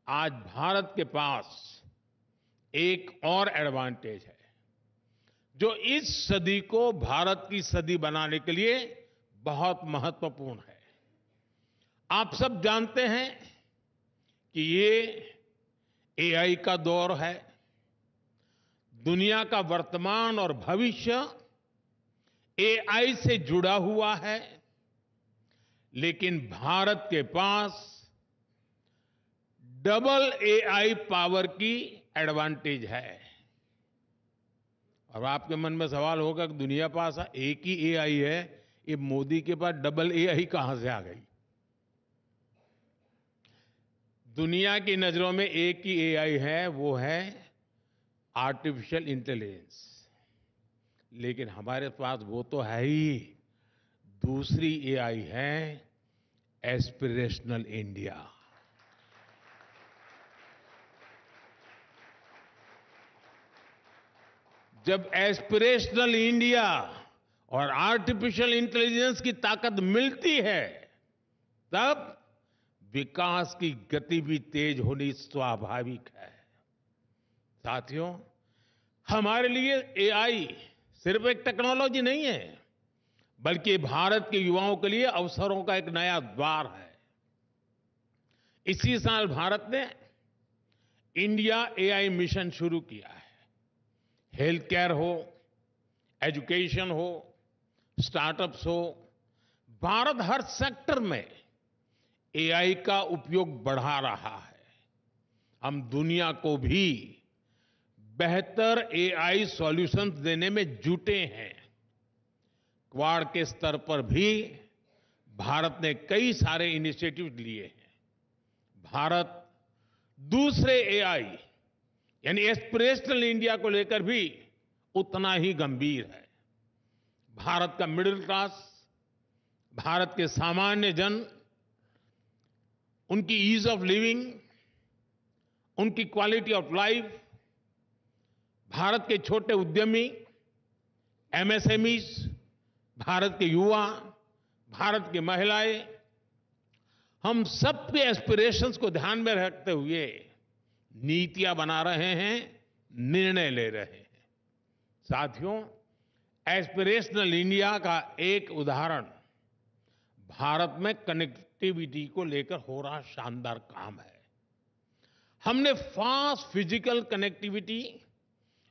आज भारत के पास एक और एडवांटेज है जो इस सदी को भारत की सदी बनाने के लिए बहुत महत्वपूर्ण है। आप सब जानते हैं कि ये एआई का दौर है। दुनिया का वर्तमान और भविष्य एआई से जुड़ा हुआ है, लेकिन भारत के पास डबल एआई पावर की एडवांटेज है। और आपके मन में सवाल होगा कि दुनिया पास एक ही एआई है, ये मोदी के पास डबल एआई कहां से आ गई? दुनिया की नजरों में एक ही एआई है, वो है आर्टिफिशियल इंटेलिजेंस। लेकिन हमारे पास वो तो है ही, दूसरी एआई है एस्पिरेशनल इंडिया। जब एस्पिरेशनल इंडिया और आर्टिफिशियल इंटेलिजेंस की ताकत मिलती है, तब विकास की गति भी तेज होनी स्वाभाविक है। साथियों, हमारे लिए एआई सिर्फ एक टेक्नोलॉजी नहीं है, बल्कि भारत के युवाओं के लिए अवसरों का एक नया द्वार है। इसी साल भारत ने इंडिया एआई मिशन शुरू किया है। हेल्थ केयर हो, एजुकेशन हो, स्टार्टअप्स हो, भारत हर सेक्टर में एआई का उपयोग बढ़ा रहा है। हम दुनिया को भी बेहतर एआई सॉल्यूशंस देने में जुटे हैं। क्वाड के स्तर पर भी भारत ने कई सारे इनिशिएटिव लिए हैं। भारत दूसरे एआई यानी एस्पिरेशनल इंडिया को लेकर भी उतना ही गंभीर है। भारत का मिडिल क्लास, भारत के सामान्य जन, उनकी ईज ऑफ लिविंग, उनकी क्वालिटी ऑफ लाइफ, भारत के छोटे उद्यमी, एमएसएमईज, भारत के युवा, भारत की महिलाएं, हम सबके एस्पिरेशंस को ध्यान में रखते हुए नीतियां बना रहे हैं, निर्णय ले रहे हैं। साथियों, एस्पिरेशनल इंडिया का एक उदाहरण भारत में कनेक्टिविटी को लेकर हो रहा शानदार काम है। हमने फास्ट फिजिकल कनेक्टिविटी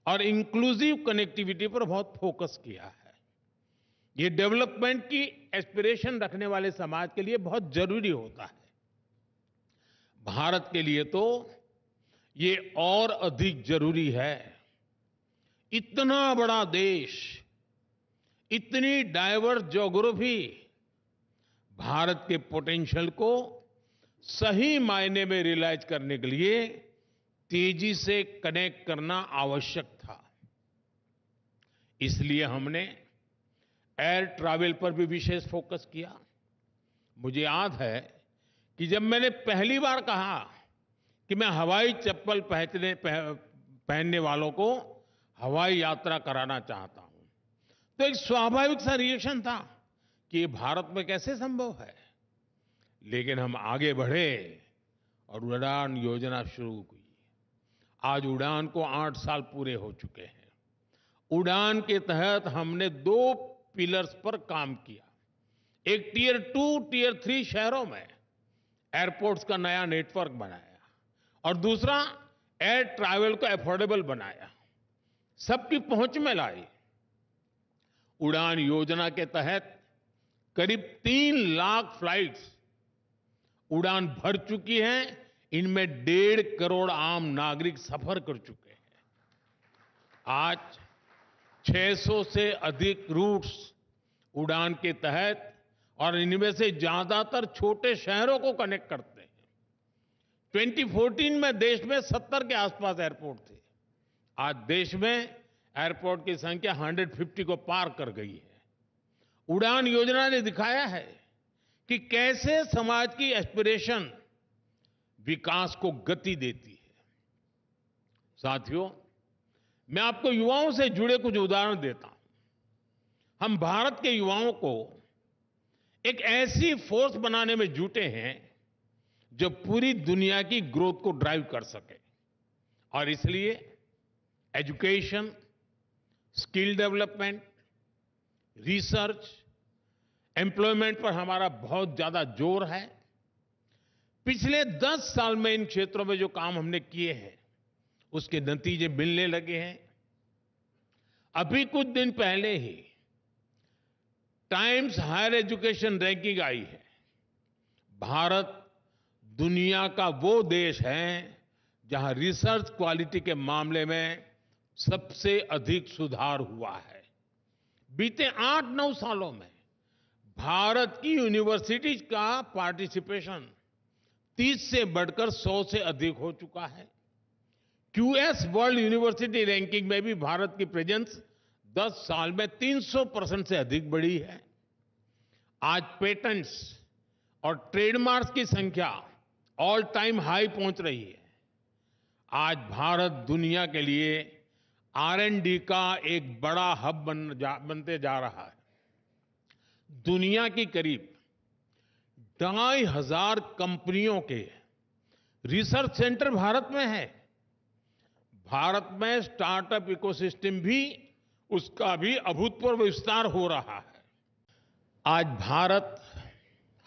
और इंक्लूसिव कनेक्टिविटी पर बहुत फोकस किया है। ये डेवलपमेंट की एस्पिरेशन रखने वाले समाज के लिए बहुत जरूरी होता है। भारत के लिए तो ये और अधिक जरूरी है। इतना बड़ा देश, इतनी डाइवर्स ज्योग्राफी, भारत के पोटेंशियल को सही मायने में रियलाइज करने के लिए तेजी से कनेक्ट करना आवश्यक था। इसलिए हमने एयर ट्रैवल पर भी विशेष फोकस किया। मुझे याद है कि जब मैंने पहली बार कहा कि मैं हवाई चप्पल पहनने वालों को हवाई यात्रा कराना चाहता हूं, तो एक स्वाभाविक सा रिएक्शन था कि ये भारत में कैसे संभव है। लेकिन हम आगे बढ़े और उड़ान योजना शुरू हुई। आज उड़ान को 8 साल पूरे हो चुके हैं। उड़ान के तहत हमने 2 पिलर्स पर काम किया। एक टियर 2, टियर 3 शहरों में एयरपोर्ट्स का नया नेटवर्क बनाया और दूसरा एयर ट्रैवल को अफोर्डेबल बनाया, सबकी पहुंच में लाई। उड़ान योजना के तहत करीब 3 लाख फ्लाइट्स उड़ान भर चुकी हैं। इनमें 1.5 करोड़ आम नागरिक सफर कर चुके हैं। आज 600 से अधिक रूट्स उड़ान के तहत, और इनमें से ज्यादातर छोटे शहरों को कनेक्ट करते हैं। 2014 में देश में 70 के आसपास एयरपोर्ट थे। आज देश में एयरपोर्ट की संख्या 150 को पार कर गई है। उड़ान योजना ने दिखाया है कि कैसे समाज की एस्पिरेशन विकास को गति देती है। साथियों, मैं आपको युवाओं से जुड़े कुछ उदाहरण देता हूं। हम भारत के युवाओं को एक ऐसी फोर्स बनाने में जुटे हैं जो पूरी दुनिया की ग्रोथ को ड्राइव कर सके। और इसलिए education, skill development, research, employment पर हमारा बहुत ज्यादा जोर है। पिछले 10 साल में इन क्षेत्रों में जो काम हमने किए हैं उसके नतीजे मिलने लगे हैं। अभी कुछ दिन पहले ही टाइम्स हायर एजुकेशन रैंकिंग आई है। भारत दुनिया का वो देश है जहां रिसर्च क्वालिटी के मामले में सबसे अधिक सुधार हुआ है। बीते 8-9 सालों में भारत की यूनिवर्सिटीज का पार्टिसिपेशन 30 से बढ़कर 100 से अधिक हो चुका है। क्यूएस वर्ल्ड यूनिवर्सिटी रैंकिंग में भी भारत की प्रेजेंस 10 साल में 300% से अधिक बढ़ी है। आज पेटेंट्स और ट्रेडमार्क्स की संख्या ऑल टाइम हाई पहुंच रही है। आज भारत दुनिया के लिए R&D का एक बड़ा हब बनते जा रहा है। दुनिया की करीब 2,500 कंपनियों के रिसर्च सेंटर भारत में है। भारत में स्टार्टअप इकोसिस्टम भी उसका भी अभूतपूर्व विस्तार हो रहा है। आज भारत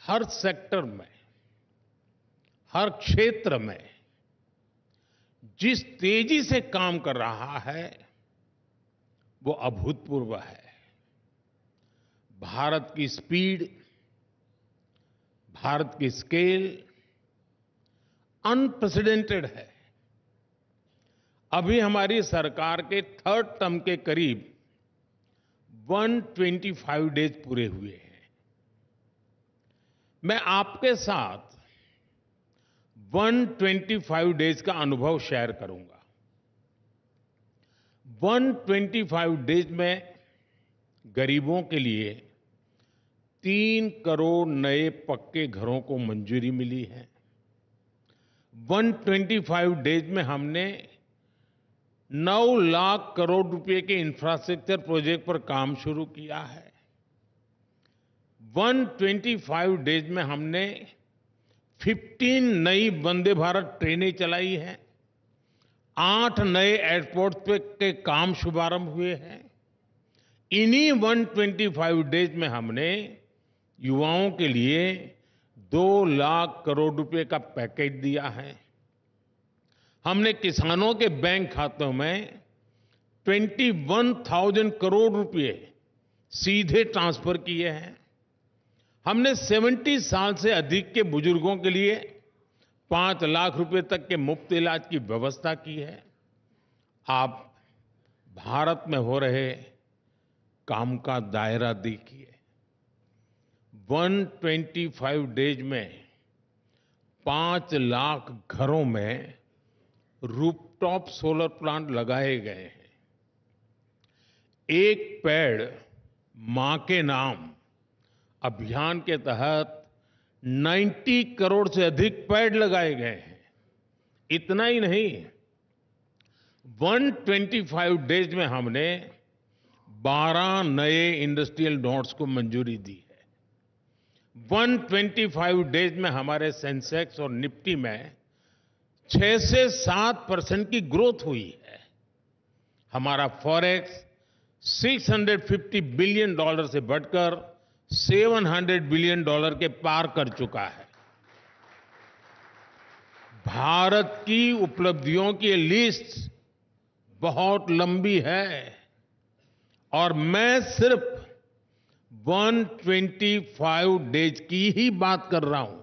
हर सेक्टर में, हर क्षेत्र में जिस तेजी से काम कर रहा है वो अभूतपूर्व है। भारत की स्पीड, भारत की स्केल अनप्रेसिडेंटेड है। अभी हमारी सरकार के थर्ड टर्म के करीब 125 डेज पूरे हुए हैं। मैं आपके साथ 125 डेज का अनुभव शेयर करूंगा। 125 डेज में गरीबों के लिए 3 करोड़ नए पक्के घरों को मंजूरी मिली है। 125 डेज में हमने 9 लाख करोड़ रुपए के इंफ्रास्ट्रक्चर प्रोजेक्ट पर काम शुरू किया है। 125 डेज में हमने 15 नई वंदे भारत ट्रेनें चलाई हैं। 8 नए एयरपोर्ट पे के काम शुभारंभ हुए हैं। इन्हीं 125 डेज में हमने युवाओं के लिए 2 लाख करोड़ रुपए का पैकेज दिया है। हमने किसानों के बैंक खातों में 21,000 करोड़ रुपए सीधे ट्रांसफर किए हैं। हमने 70 साल से अधिक के बुजुर्गों के लिए 5 लाख रुपए तक के मुफ्त इलाज की व्यवस्था की है। आप भारत में हो रहे काम का दायरा देखिए। 125 डेज में 5 लाख घरों में रूफटॉप सोलर प्लांट लगाए गए हैं। एक पेड़ मां के नाम अभियान के तहत 90 करोड़ से अधिक पेड़ लगाए गए हैं। इतना ही नहीं, 125 डेज में हमने 12 नए इंडस्ट्रियल नोड्स को मंजूरी दी है। 125 डेज में हमारे सेंसेक्स और निफ्टी में 6 से 7% की ग्रोथ हुई है। हमारा फॉरेक्स $650 बिलियन से बढ़कर $700 बिलियन के पार कर चुका है। भारत की उपलब्धियों की लिस्ट बहुत लंबी है और मैं सिर्फ 125 डेज की ही बात कर रहा हूं।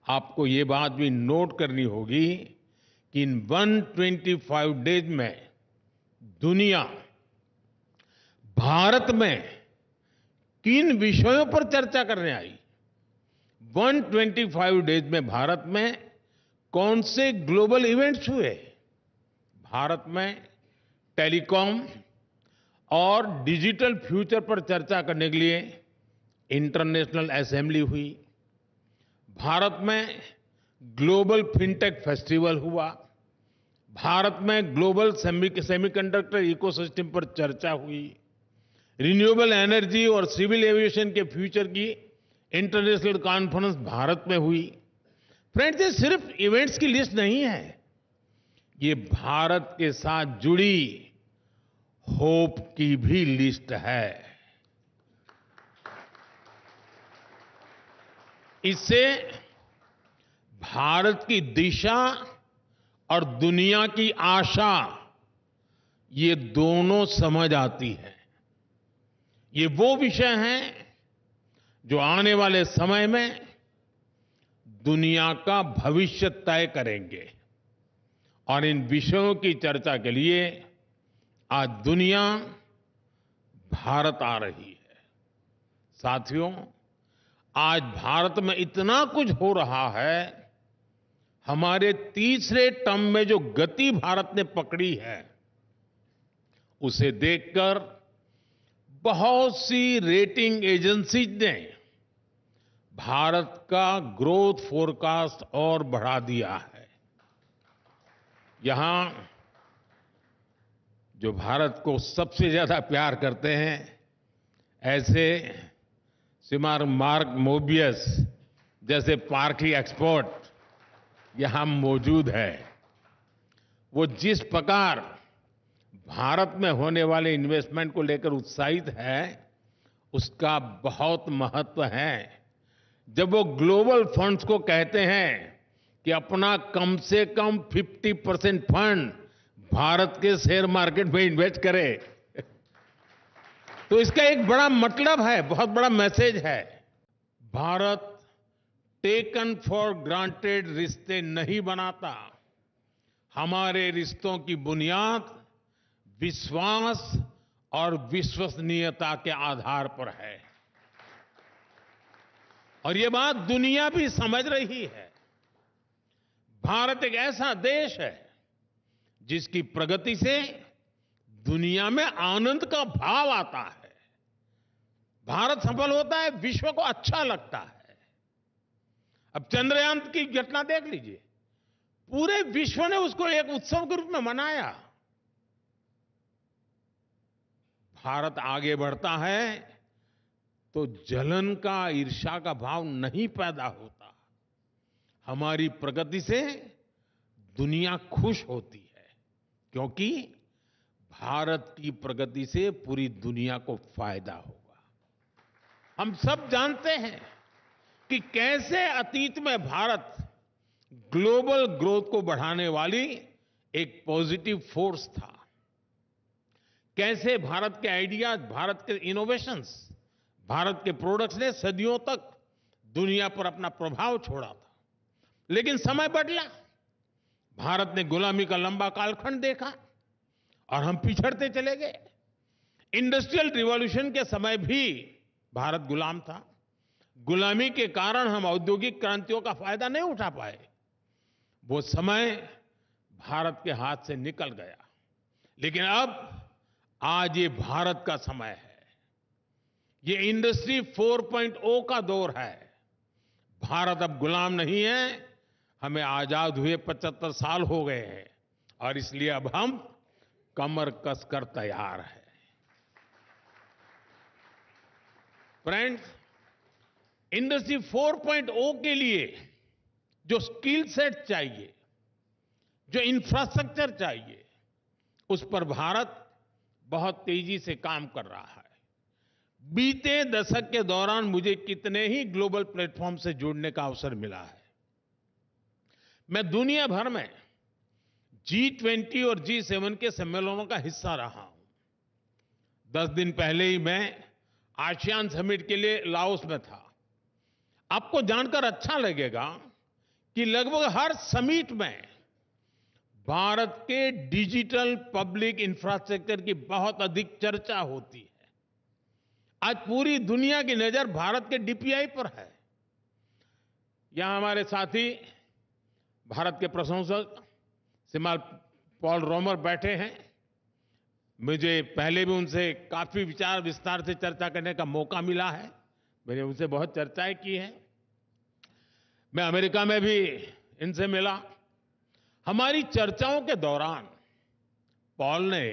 आपको ये बात भी नोट करनी होगी कि इन 125 डेज में दुनिया भारत में किन विषयों पर चर्चा करने आई। 125 डेज में भारत में कौन से ग्लोबल इवेंट्स हुए। भारत में टेलीकॉम और डिजिटल फ्यूचर पर चर्चा करने के लिए इंटरनेशनल असेंबली हुई। भारत में ग्लोबल फिनटेक फेस्टिवल हुआ। भारत में ग्लोबल सेमीकंडक्टर इकोसिस्टम पर चर्चा हुई। रिन्यूएबल एनर्जी और सिविल एविएशन के फ्यूचर की इंटरनेशनल कॉन्फ्रेंस भारत में हुई। फ्रेंड्स, ये सिर्फ इवेंट्स की लिस्ट नहीं है, ये भारत के साथ जुड़ी होप की भी लिस्ट है। इससे भारत की दिशा और दुनिया की आशा, ये दोनों समझ आती है। ये वो विषय हैं जो आने वाले समय में दुनिया का भविष्य तय करेंगे। और इन विषयों की चर्चा के लिए आज दुनिया भारत आ रही है। साथियों, आज भारत में इतना कुछ हो रहा है, हमारे तीसरे टर्म में जो गति भारत ने पकड़ी है, उसे देखकर बहुत सी रेटिंग एजेंसीज ने भारत का ग्रोथ फोरकास्ट और बढ़ा दिया है। यहां जो भारत को सबसे ज्यादा प्यार करते हैं, ऐसे श्रीमान मार्क मोबियस जैसे पारखी एक्सपर्ट यहां मौजूद है। वो जिस प्रकार भारत में होने वाले इन्वेस्टमेंट को लेकर उत्साहित है, उसका बहुत महत्व है। जब वो ग्लोबल फंड्स को कहते हैं कि अपना कम से कम 50% फंड भारत के शेयर मार्केट में इन्वेस्ट करे, तो इसका एक बड़ा मतलब है, बहुत बड़ा मैसेज है। भारत टेकन फॉर ग्रांटेड रिश्ते नहीं बनाता। हमारे रिश्तों की बुनियाद विश्वास और विश्वसनीयता के आधार पर है, और ये बात दुनिया भी समझ रही है। भारत एक ऐसा देश है जिसकी प्रगति से दुनिया में आनंद का भाव आता है। भारत सफल होता है, विश्व को अच्छा लगता है। अब चंद्रयान की घटना देख लीजिए, पूरे विश्व ने उसको एक उत्सव के रूप में मनाया। भारत आगे बढ़ता है तो जलन का, ईर्ष्या का भाव नहीं पैदा होता। हमारी प्रगति से दुनिया खुश होती है, क्योंकि भारत की प्रगति से पूरी दुनिया को फायदा होगा। हम सब जानते हैं कि कैसे अतीत में भारत ग्लोबल ग्रोथ को बढ़ाने वाली एक पॉजिटिव फोर्स था। कैसे भारत के आइडियाज, भारत के इनोवेशंस, भारत के प्रोडक्ट्स ने सदियों तक दुनिया पर अपना प्रभाव छोड़ा था। लेकिन समय बदला, भारत ने गुलामी का लंबा कालखंड देखा और हम पिछड़ते चले गए। इंडस्ट्रियल रिवॉल्यूशन के समय भी भारत गुलाम था। गुलामी के कारण हम औद्योगिक क्रांतियों का फायदा नहीं उठा पाए। वो समय भारत के हाथ से निकल गया। लेकिन अब आज ये भारत का समय है। ये इंडस्ट्री 4.0 का दौर है। भारत अब गुलाम नहीं है। हमें आजाद हुए 75 साल हो गए हैं, और इसलिए अब हम कमर कसकर तैयार हैं। फ्रेंड्स, इंडस्ट्री 4.0 के लिए जो स्किल सेट चाहिए, जो इंफ्रास्ट्रक्चर चाहिए, उस पर भारत बहुत तेजी से काम कर रहा है। बीते दशक के दौरान मुझे कितने ही ग्लोबल प्लेटफॉर्म से जुड़ने का अवसर मिला है। मैं दुनिया भर में G20 और G7 के सम्मेलनों का हिस्सा रहा हूं। 10 दिन पहले ही मैं आसियान समिट के लिए लाओस में था। आपको जानकर अच्छा लगेगा कि लगभग हर समिट में भारत के डिजिटल पब्लिक इंफ्रास्ट्रक्चर की बहुत अधिक चर्चा होती है। आज पूरी दुनिया की नजर भारत के डीपीआई पर है। यहां हमारे साथी भारत के प्रशंसक श्रीमान पॉल रोमर बैठे हैं। मुझे पहले भी उनसे काफी विचार विस्तार से चर्चा करने का मौका मिला है। मैंने उनसे बहुत चर्चाएं की हैं। मैं अमेरिका में भी इनसे मिला। हमारी चर्चाओं के दौरान पॉल ने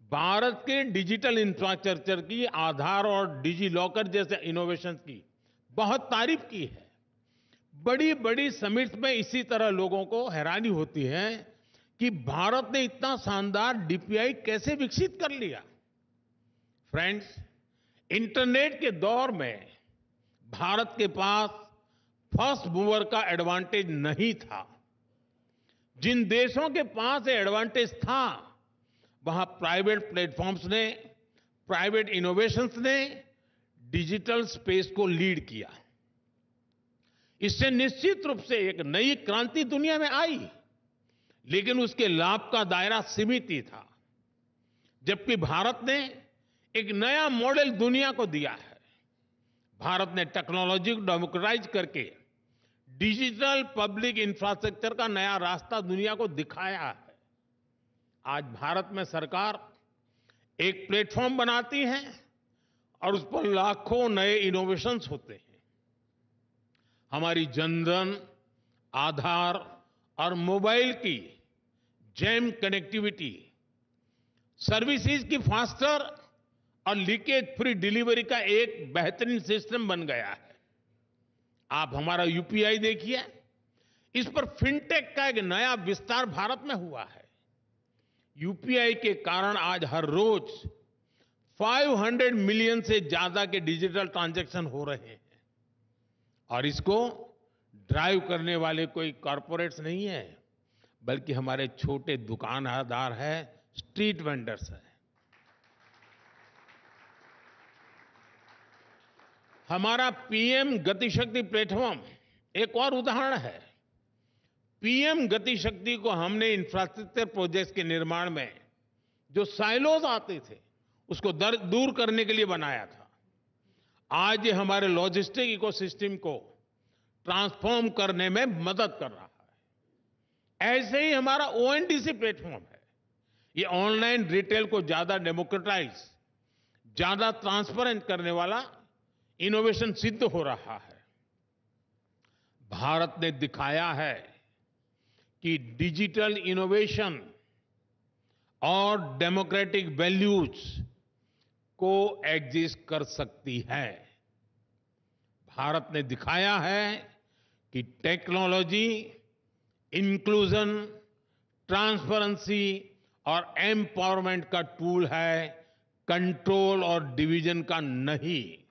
भारत के डिजिटल इंफ्रास्ट्रक्चर की, आधार और डिजी लॉकर जैसे इनोवेशन की बहुत तारीफ की है। बड़ी-बड़ी समिट्स में इसी तरह लोगों को हैरानी होती है कि भारत ने इतना शानदार डीपीआई कैसे विकसित कर लिया। फ्रेंड्स, इंटरनेट के दौर में भारत के पास फर्स्ट मूवर का एडवांटेज नहीं था। जिन देशों के पास ये एडवांटेज था, वहां प्राइवेट प्लेटफॉर्म्स ने, प्राइवेट इनोवेशंस ने डिजिटल स्पेस को लीड किया। इससे निश्चित रूप से एक नई क्रांति दुनिया में आई, लेकिन उसके लाभ का दायरा सीमित ही था। जबकि भारत ने एक नया मॉडल दुनिया को दिया है। भारत ने टेक्नोलॉजी को डेमोक्रेटाइज करके डिजिटल पब्लिक इंफ्रास्ट्रक्चर का नया रास्ता दुनिया को दिखाया है। आज भारत में सरकार एक प्लेटफॉर्म बनाती है और उस पर लाखों नए इनोवेशंस होते हैं। हमारी जनधन, आधार और मोबाइल की जैम कनेक्टिविटी, सर्विसेज की फास्टर और लीकेज फ्री डिलीवरी का एक बेहतरीन सिस्टम बन गया है। आप हमारा यूपीआई देखिए, इस पर फिनटेक का एक नया विस्तार भारत में हुआ है। यूपीआई के कारण आज हर रोज 500 मिलियन से ज्यादा के डिजिटल ट्रांजैक्शन हो रहे हैं। और इसको ड्राइव करने वाले कोई कॉरपोरेट्स नहीं है, बल्कि हमारे छोटे दुकानदार हैं, स्ट्रीट वेंडर्स हैं। हमारा पीएम गतिशक्ति प्लेटफॉर्म एक और उदाहरण है। पीएम गतिशक्ति को हमने इंफ्रास्ट्रक्चर प्रोजेक्ट्स के निर्माण में जो साइलोज आते थे, उसको दूर करने के लिए बनाया था। आज ये हमारे लॉजिस्टिक इकोसिस्टम को ट्रांसफॉर्म करने में मदद कर रहा है। ऐसे ही हमारा ओएनडीसी प्लेटफॉर्म है। ये ऑनलाइन रिटेल को ज्यादा डेमोक्रेटाइज, ज्यादा ट्रांसपेरेंट करने वाला इनोवेशन सिद्ध हो रहा है। भारत ने दिखाया है कि डिजिटल इनोवेशन और डेमोक्रेटिक वैल्यूज को एग्जिस्ट कर सकती है। भारत ने दिखाया है कि टेक्नोलॉजी इंक्लूजन, ट्रांसपेरेंसी और एम्पावरमेंट का टूल है, कंट्रोल और डिवीजन का नहीं।